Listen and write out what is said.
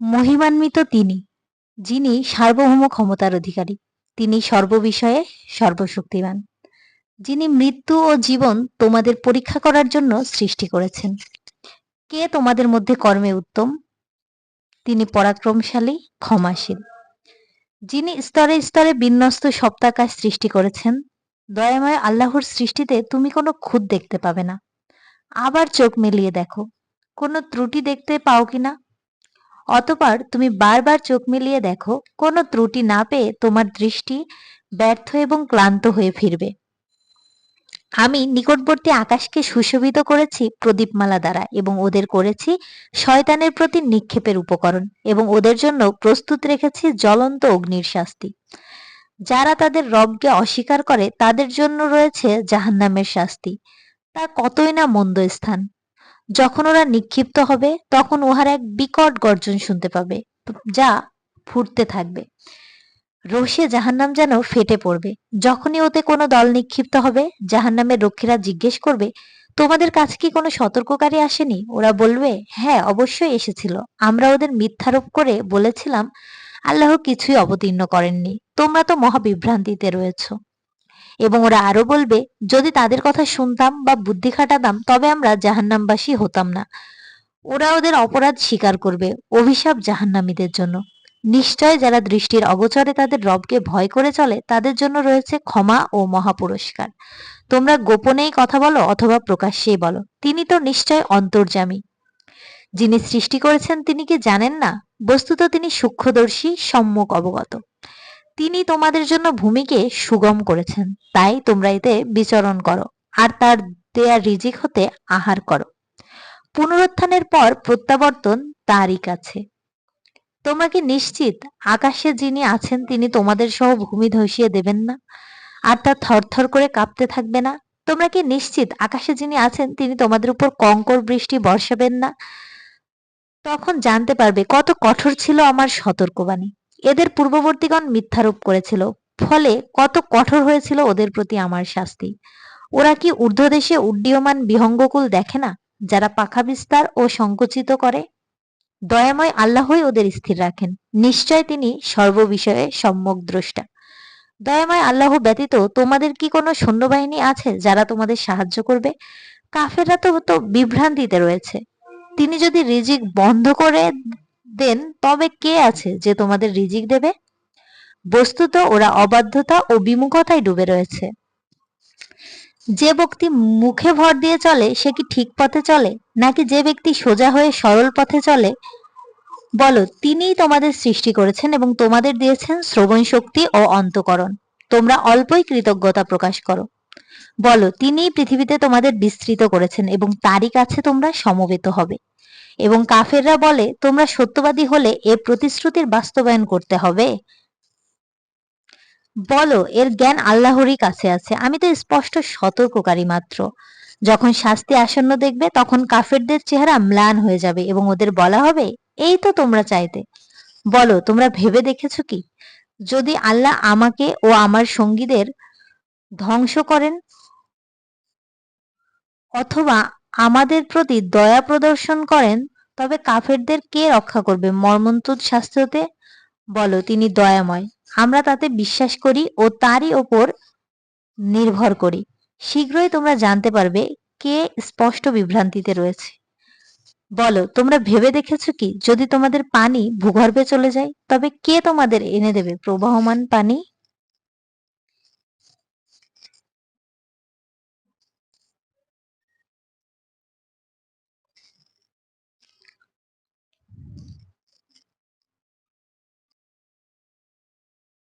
মহিমান্বিত তিনি, যিনি সার্বভৌম ক্ষমতার অধিকারী। তিনি সর্ববিষয়ে সর্বশক্তিমান। যিনি মৃত্যু ও জীবন তোমাদের পরীক্ষা করার জন্য সৃষ্টি করেছেন। কে তোমাদের মধ্যে কর্মে উত্তম? তিনি পরাক্রমশালী, ক্ষমাশীল। যিনি স্তরে স্তরে বিন্যস্ত সপ্তাকাশ সৃষ্টি করেছেন। দয়াময় আল্লাহর সৃষ্টিতে তুমি কোনো খুঁত দেখতে পাবে না। আবার চোখ মিলিয়ে দেখো, কোনো ত্রুটি দেখতে পাও কিনা। অতঃপর তুমি বারবার চোখ মিলিয়ে দেখো, কোনো ত্রুটি না পেয়ে তোমার দৃষ্টি ব্যর্থ এবং ক্লান্ত হয়ে ফিরবে। আমি নিকটবর্তী আকাশকে সুশোভিত করেছি প্রদীপমালা দ্বারা এবং ওদের করেছি শয়তানের প্রতি নিক্ষেপের উপকরণ এবং ওদের জন্য প্রস্তুত রেখেছি জ্বলন্ত অগ্নির শাস্তি। যারা তাদের রবকে অস্বীকার করে তাদের জন্য রয়েছে জাহান্নামের শাস্তি। তা কতই না মন্দ স্থান। যখন ওরা নিক্ষিপ্ত হবে তখন উহার এক বিকট গর্জন শুনতে পাবে, যা ফুটতে থাকবে। রোষে জাহান্নাম যেন ফেটে পড়বে। যখনই ওতে কোনো দল নিক্ষিপ্ত হবে, জাহান্নামের রক্ষীরা জিজ্ঞেস করবে, তোমাদের কাছে কি কোনো সতর্ককারী আসেনি? ওরা বলবে, হ্যাঁ, অবশ্যই এসেছিল। আমরা ওদের মিথ্যারোপ করে বলেছিলাম, আল্লাহ কিছুই অবতীর্ণ করেননি। তোমরা তো মহাবিভ্রান্তিতে রয়েছ। এবং ওরা আরো বলবে, যদি তাদের কথা শুনতাম বা বুদ্ধি খাটাতাম তবে আমরা জাহান্নামবাসী হতাম না। ওরা ওদের অপরাধ স্বীকার করবে। অভিশাপ জাহান্নামীদের জন্য। নিশ্চয় যারা দৃষ্টির অগোচরে তাদের রবকে ভয় করে চলে তাদের জন্য রয়েছে ক্ষমা ও মহাপুরস্কার। তোমরা গোপনেই কথা বলো অথবা প্রকাশ্যেই বলো, তিনি তো নিশ্চয় অন্তর্যামী। যিনি সৃষ্টি করেছেন তিনি কি জানেন না? বস্তুত তিনি সূক্ষ্মদর্শী, সম্যক অবগত। তিনি তোমাদের জন্য ভূমিকে সুগম করেছেন, তাই তোমরা এতে বিচরণ করো আর তার দেয়া রিজিক হতে আহার করো। পুনরুত্থানের পর প্রত্যাবর্তন তারই কাছে। তোমরা কি নিশ্চিত আকাশে যিনি আছেন তিনি তোমাদের সহ ভূমি ধসিয়ে দেবেন না আর তা থরথর করে কাঁপতে থাকবে না? তোমরা কি নিশ্চিত আকাশে যিনি আছেন তিনি তোমাদের উপর কঙ্কর বৃষ্টি বর্ষাবেন না? তখন জানতে পারবে কত কঠোর ছিল আমার সতর্কবাণী। এদের পূর্ববর্তীগণ মিথ্যারোপ করেছিল, ফলে কত কঠোর হয়েছিল ওদের প্রতি আমার শাস্তি। ওরা কি ঊর্ধ্বদেশে উড্ডীয়মান বিহঙ্গকুল দেখে না, যারা পাখা বিস্তার ও সংকুচিত করে? দয়াময় আল্লাহই ওদের স্থির রাখেন। নিশ্চয় তিনি সর্ববিষয়ে সম্যক দ্রষ্টা। দয়াময় আল্লাহ ব্যতীত তোমাদের কি কোনো সৈন্যবাহিনী আছে যারা তোমাদের সাহায্য করবে? কাফেররা তো বিভ্রান্তিতে রয়েছে। তিনি যদি রিজিক বন্ধ করে দেন তবে কে আছে যে তোমাদের রিজিক দেবে? বস্তুত ওরা অবাধ্যতা ও বিমুখতায় ডুবে রয়েছে। যে ব্যক্তি মুখে ভর দিয়ে চলে সে কি ঠিক পথে চলে, নাকি যে ব্যক্তি সোজা হয়ে সরল পথে চলে? বলো, তিনিই তোমাদের সৃষ্টি করেছেন এবং তোমাদের দিয়েছেন শ্রবণ শক্তি ও অন্তঃকরণ। তোমরা অল্পই কৃতজ্ঞতা প্রকাশ করো। বলো, তিনিই পৃথিবীতে তোমাদের বিস্তৃত করেছেন এবং তারই কাছে তোমরা সমবেত হবে। এবং কাফেররা বলে, তোমরা সত্যবাদী হলে এর প্রতিশ্রুতির বাস্তবায়ন করতে হবে। বলো, এর জ্ঞান আল্লাহরই কাছে আছে। আমি তো স্পষ্ট সতর্ককারী মাত্র। যখন শাস্তি আসন্ন দেখবে তখন কাফেরদের চেহারা ম্লান হয়ে যাবে এবং ওদের বলা হবে, এই তো তোমরা চাইতে। বলো, তোমরা ভেবে দেখেছো কি, যদি আল্লাহ আমাকে ও আমার সঙ্গীদের ধ্বংস করেন অথবা আমাদের প্রতি দয়া প্রদর্শন করেন তবে কাফেরদের কে রক্ষা করবে মর্মন্তুদ শাস্তি হতে? বলো, তিনি দয়াময়। আমরা তাতে বিশ্বাস করি ও তারই ওপর নির্ভর করি। শীঘ্রই তোমরা জানতে পারবে কে স্পষ্ট বিভ্রান্তিতে রয়েছে। বলো, তোমরা ভেবে দেখেছো কি, যদি তোমাদের পানি ভূগর্ভে চলে যায় তবে কে তোমাদের এনে দেবে প্রবাহমান পানি?